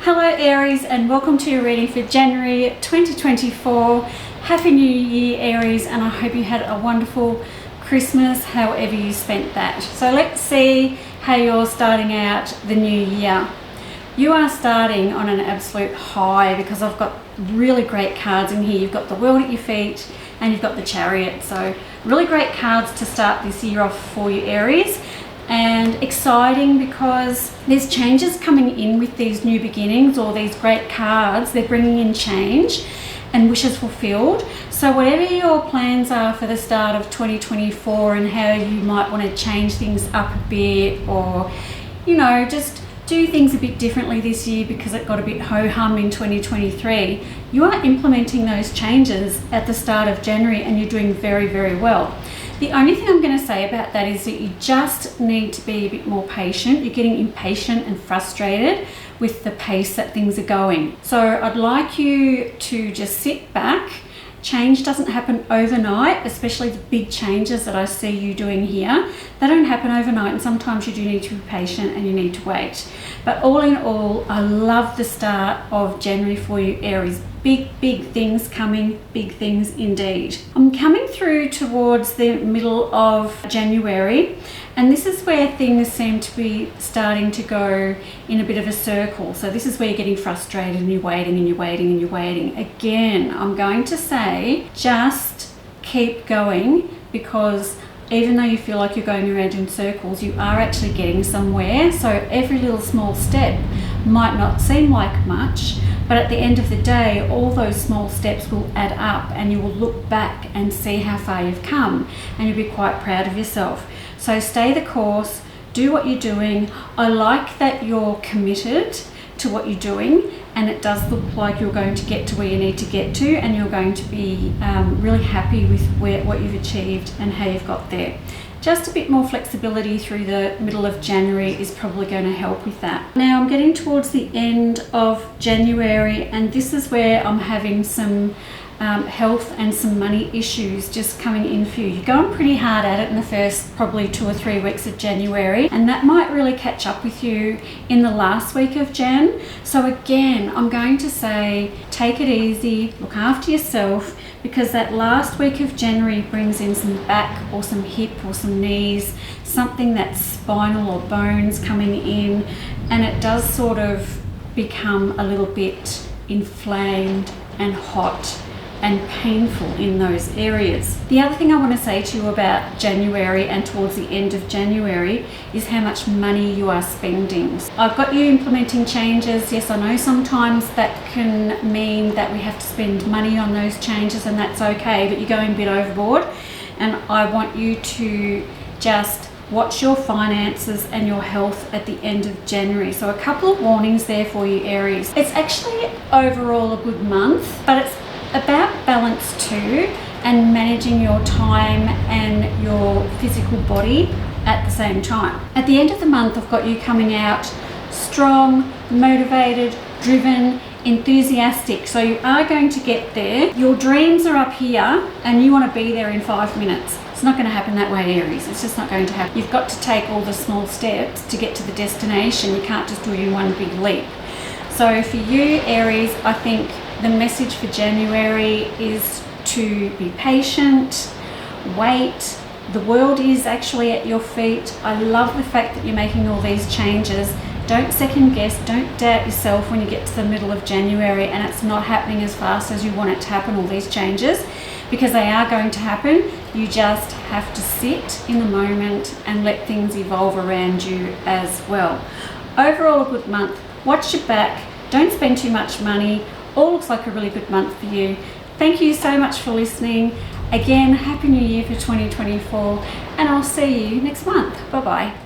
Hello Aries, and welcome to your reading for January 2024. Happy New Year Aries, and I hope you had a wonderful Christmas however you spent that. So let's see how you're starting out the new year. You are starting on an absolute high because I've got really great cards in here. You've got the World at your feet and you've got the Chariot. So really great cards to start this year off for you Aries. And exciting because there's changes coming in with these new beginnings, or these great cards. They're bringing in change and wishes fulfilled. So whatever your plans are for the start of 2024 and how you might want to change things up a bit, or just do things a bit differently this year because it got a bit ho-hum in 2023, you are implementing those changes at the start of January and you're doing very, very well. The only thing I'm going to say about that is that you just need to be a bit more patient. You're getting impatient and frustrated with the pace that things are going. So I'd like you to just sit back. Change doesn't happen overnight, especially the big changes that I see you doing here. They don't happen overnight, and sometimes you do need to be patient and you need to wait. But all in all, I love the start of January for you Aries. Big things coming, big things indeed. I'm coming through towards the middle of January, and this is where things seem to be starting to go in a bit of a circle. So this is where you're getting frustrated and you're waiting and you're waiting and you're waiting. Again, I'm going to say just keep going, because even though you feel like you're going around in circles, you are actually getting somewhere. So every little small step might not seem like much, but at the end of the day, all those small steps will add up, and you will look back and see how far you've come, and you'll be quite proud of yourself. So stay the course, do what you're doing. I like that you're committed to what you're doing, and it does look like you're going to get to where you need to get to, and you're going to be really happy with what you've achieved and how you've got there. Just a bit more flexibility through the middle of January is probably going to help with that. Now I'm getting towards the end of January, and this is where I'm having some health and some money issues just coming in for you. You're going pretty hard at it in the first probably 2 or 3 weeks of January, and that might really catch up with you in the last week of Jan. So again, I'm going to say take it easy, look after yourself, because that last week of January brings in some back or some hip or some knees, something that's spinal or bones coming in, and it does sort of become a little bit inflamed and hot and painful in those areas. The other thing I want to say to you about January and towards the end of January is how much money you are spending. I've got you implementing changes. Yes, I know sometimes that can mean that we have to spend money on those changes, and that's okay, but you're going a bit overboard, and I want you to just watch your finances and your health at the end of January. So a couple of warnings there for you Aries. It's actually overall a good month, but it's about balance too, and managing your time and your physical body at the same time. At the end of the month, I've got you coming out strong, motivated, driven, enthusiastic. So you are going to get there. Your dreams are up here and you want to be there in 5 minutes. It's not going to happen that way Aries. It's just not going to happen. You've got to take all the small steps to get to the destination. You can't just do it in one big leap. So for you Aries, I think the message for January is to be patient, wait. The world is actually at your feet. I love the fact that you're making all these changes. Don't second guess, don't doubt yourself when you get to the middle of January and it's not happening as fast as you want it to happen, all these changes, because they are going to happen. You just have to sit in the moment and let things evolve around you as well. Overall, a good month. Watch your back, don't spend too much money. All looks like a really good month for you. Thank you so much for listening. Again, Happy New Year for 2024, and I'll see you next month. Bye-bye.